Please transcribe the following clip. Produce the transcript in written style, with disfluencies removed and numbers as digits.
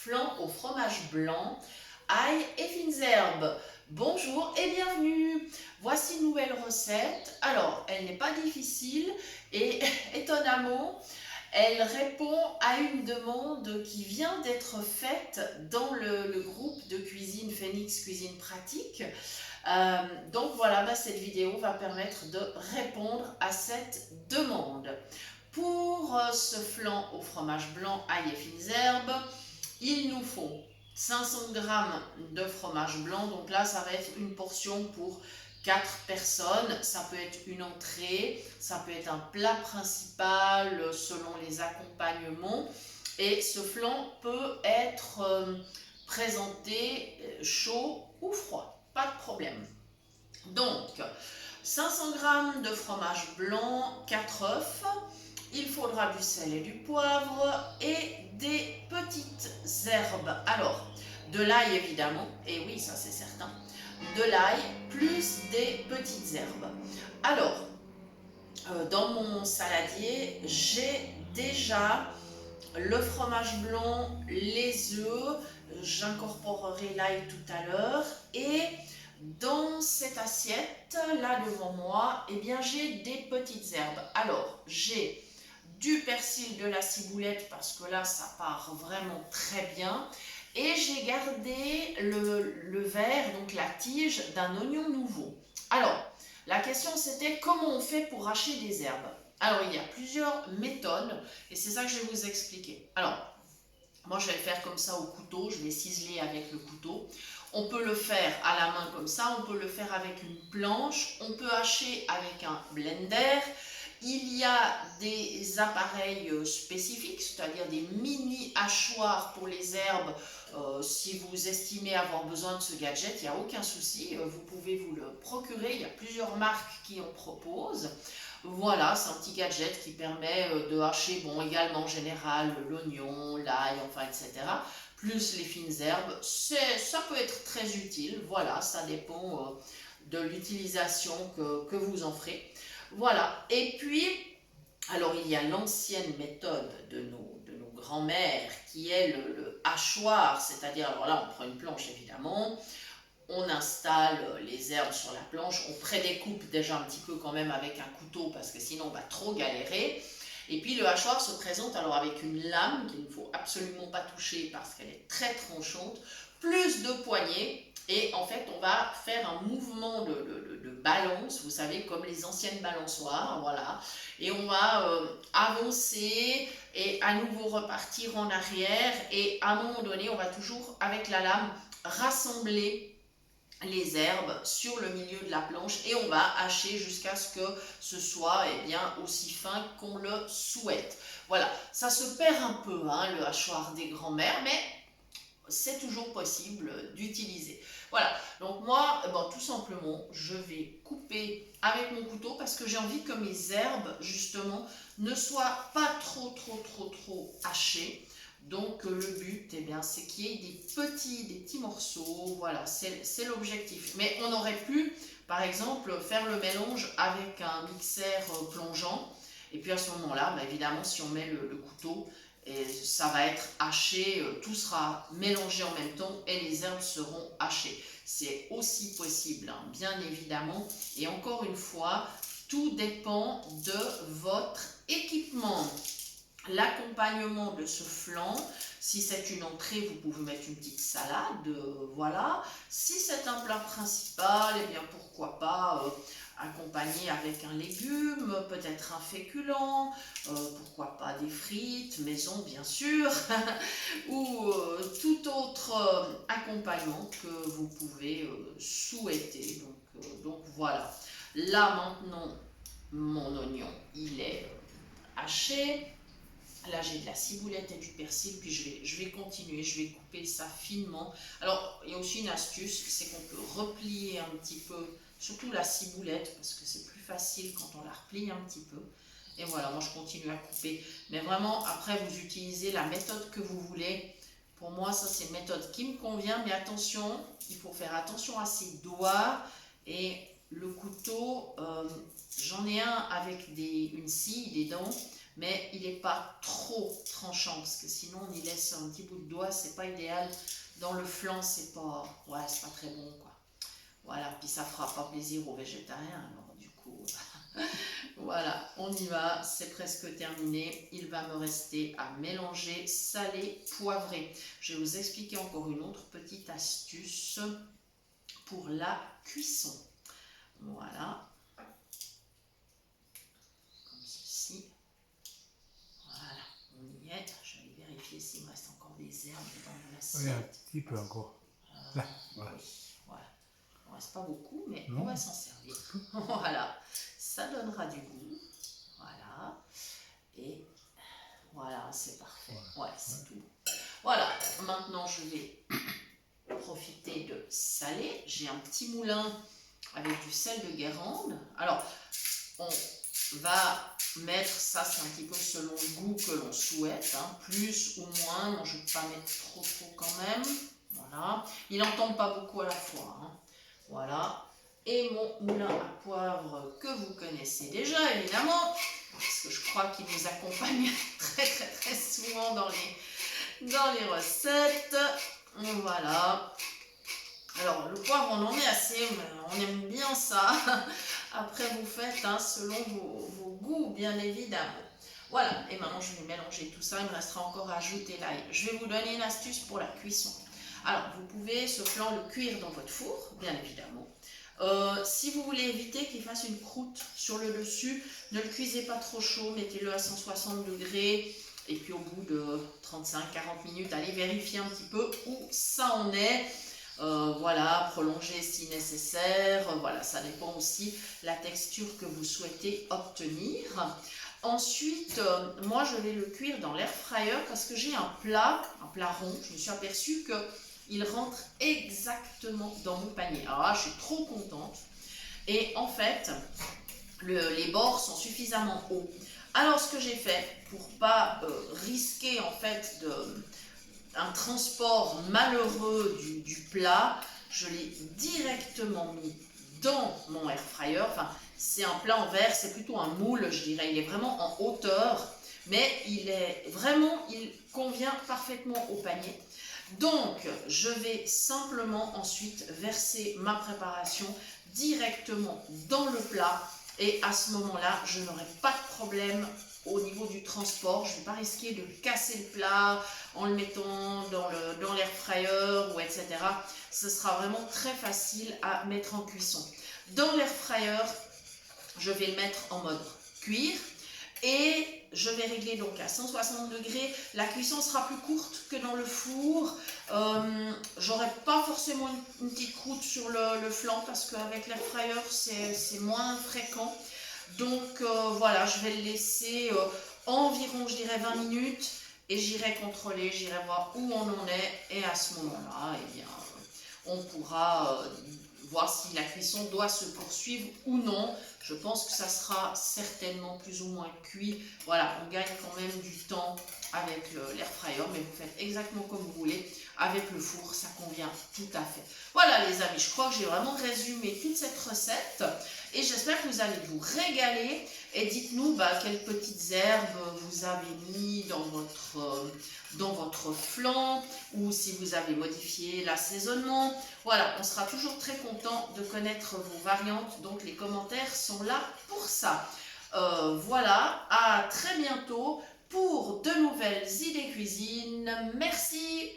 flan au fromage blanc, ail et fines herbes. Bonjour et bienvenue. Voici une nouvelle recette. Alors, elle n'est pas difficile et étonnamment, elle répond à une demande qui vient d'être faite dans le groupe de cuisine Phoenix Cuisine Pratique. Donc voilà, cette vidéo va permettre de répondre à cette demande. Pour ce flan au fromage blanc, ail et fines herbes, il nous faut 500 g de fromage blanc. Donc là, ça va être une portion pour 4 personnes. Ça peut être une entrée, ça peut être un plat principal selon les accompagnements. Et ce flan peut être présenté chaud ou froid, pas de problème. Donc, 500 g de fromage blanc, 4 œufs, il faudra du sel et du poivre et des petites herbes. Alors, de l'ail évidemment, et oui, ça c'est certain, de l'ail plus des petites herbes. Alors, dans mon saladier, j'ai déjà le fromage blanc, les œufs, j'incorporerai l'ail tout à l'heure, et dans cette assiette là devant moi, eh bien j'ai des petites herbes. Alors j'ai du persil, de la ciboulette parce que là ça part vraiment très bien, et j'ai gardé le verre, donc la tige d'un oignon nouveau. Alors la question c'était comment on fait pour hacher des herbes. Alors il y a plusieurs méthodes et c'est ça que je vais vous expliquer. Alors moi je vais le faire comme ça au couteau, je vais ciseler avec le couteau. On peut le faire à la main comme ça, on peut le faire avec une planche, on peut hacher avec un blender. Il y a des appareils spécifiques, c'est-à-dire des mini hachoirs pour les herbes. Si vous estimez avoir besoin de ce gadget, il n'y a aucun souci, vous pouvez vous le procurer. Il y a plusieurs marques qui en proposent. Voilà, c'est un petit gadget qui permet de hacher, bon, également en général, l'oignon, l'ail, enfin, etc. Plus les fines herbes. Ça peut être très utile, voilà, ça dépend de l'utilisation que vous en ferez. Voilà, et puis, alors il y a l'ancienne méthode de nos grands-mères qui est le hachoir, c'est-à-dire, alors là on prend une planche évidemment, on installe les herbes sur la planche, on prédécoupe déjà un petit peu quand même avec un couteau parce que sinon on va trop galérer. Et puis le hachoir se présente alors avec une lame qu'il ne faut absolument pas toucher parce qu'elle est très tranchante, plus de poignées, et en fait on va faire un mouvement de balance, vous savez, comme les anciennes balançoires, voilà, et on va avancer et à nouveau repartir en arrière, et à un moment donné on va toujours avec la lame rassembler les herbes sur le milieu de la planche et on va hacher jusqu'à ce que ce soit aussi fin qu'on le souhaite. Voilà, ça se perd un peu, le hachoir des grands-mères, mais c'est toujours possible d'utiliser. Voilà, donc moi, tout simplement, je vais couper avec mon couteau parce que j'ai envie que mes herbes, justement, ne soient pas trop hachées. Donc le but, c'est qu'il y ait des petits morceaux, voilà, c'est l'objectif. Mais on aurait pu, par exemple, faire le mélange avec un mixeur plongeant. Et puis à ce moment-là, évidemment, si on met le couteau, et ça va être haché, tout sera mélangé en même temps et les herbes seront hachées. C'est aussi possible, bien évidemment. Et encore une fois, tout dépend de votre équipement. L'accompagnement de ce flan, si c'est une entrée, vous pouvez mettre une petite salade, voilà. Si c'est un plat principal, pourquoi pas accompagner avec un légume, peut-être un féculent, pourquoi pas des frites, maison bien sûr, ou tout autre accompagnement que vous pouvez souhaiter. Donc voilà, là maintenant, mon oignon, il est haché. Là, j'ai de la ciboulette et du persil, puis je vais continuer, je vais couper ça finement. Alors, il y a aussi une astuce, c'est qu'on peut replier un petit peu, surtout la ciboulette, parce que c'est plus facile quand on la replie un petit peu. Et voilà, moi je continue à couper. Mais vraiment, après, vous utilisez la méthode que vous voulez. Pour moi, ça c'est une méthode qui me convient, mais attention, il faut faire attention à ses doigts. Et le couteau, j'en ai un avec une scie, des dents. mais il n'est pas trop tranchant, parce que sinon on y laisse un petit bout de doigt, c'est pas idéal. Dans le flan, c'est pas, ouais, c'est pas très bon, quoi. Voilà, puis ça fera pas plaisir aux végétariens, alors du coup, voilà, on y va, c'est presque terminé. Il va me rester à mélanger salé, poivré. Je vais vous expliquer encore une autre petite astuce pour la cuisson. Voilà, comme ceci. Voilà, on y est. Je vais vérifier s'il me reste encore des herbes dans l'assiette. Oui, un petit peu encore. Là, voilà. Oui, voilà. Il ne reste pas beaucoup, mais Non. on va s'en servir. Voilà, ça donnera du goût. Voilà, et voilà, c'est parfait. Ouais, c'est tout. Voilà, maintenant je vais profiter de saler. J'ai un petit moulin avec du sel de Guérande. Alors, on va mettre, ça c'est un petit peu selon le goût que l'on souhaite, hein, plus ou moins. Moi je ne vais pas mettre trop quand même. Voilà, il n'en tombe pas beaucoup à la fois. Hein. Voilà, et mon moulin à poivre que vous connaissez déjà évidemment, parce que je crois qu'il nous accompagne très souvent dans les recettes. Voilà. Alors, le poivre, on en met assez, mais on aime bien ça. Après, vous faites hein, selon vos goûts, bien évidemment. Voilà, et maintenant je vais mélanger tout ça. Il me restera encore à ajouter l'ail. Je vais vous donner une astuce pour la cuisson. Alors, vous pouvez ce flan le cuire dans votre four, bien évidemment. Si vous voulez éviter qu'il fasse une croûte sur le dessus, ne le cuisez pas trop chaud, mettez-le à 160 degrés. Et puis au bout de 35-40 minutes, allez vérifier un petit peu où ça en est. Voilà, prolonger si nécessaire. Voilà, ça dépend aussi de la texture que vous souhaitez obtenir. Ensuite, moi je vais le cuire dans l'air fryer parce que j'ai un plat rond. Je me suis aperçue qu'il rentre exactement dans mon panier. Alors là, je suis trop contente. Et en fait, les bords sont suffisamment hauts. Alors ce que j'ai fait, pour pas risquer en fait un transport malheureux du plat, je l'ai directement mis dans mon air fryer. Enfin, c'est un plat en verre, c'est plutôt un moule, je dirais. Il est vraiment en hauteur, mais il convient parfaitement au panier. Donc, je vais simplement ensuite verser ma préparation directement dans le plat. Et à ce moment-là, je n'aurai pas de problème au niveau du transport. Je ne vais pas risquer de casser le plat en le mettant dans l'air fryer ou etc. Ce sera vraiment très facile à mettre en cuisson. Dans l'air fryer, je vais le mettre en mode cuire. Et je vais régler donc à 160 degrés. La cuisson sera plus courte que dans le four. J'aurai pas forcément une petite croûte sur le flanc parce qu'avec l'air fryer c'est moins fréquent. Donc voilà, je vais le laisser environ, je dirais 20 minutes. Et j'irai contrôler, j'irai voir où on en est. Et à ce moment-là, eh bien, on pourra voir si la cuisson doit se poursuivre ou non. Je pense que ça sera certainement plus ou moins cuit. Voilà, on gagne quand même du temps avec l'air fryer, mais vous faites exactement comme vous voulez. Avec le four, ça convient tout à fait. Voilà les amis, je crois que j'ai vraiment résumé toute cette recette. Et j'espère que vous allez vous régaler. Et dites-nous quelles petites herbes vous avez mis dans votre flan, ou si vous avez modifié l'assaisonnement. Voilà, on sera toujours très content de connaître vos variantes. Donc les commentaires sont là pour ça. Voilà, à très bientôt pour de nouvelles idées cuisine. Merci.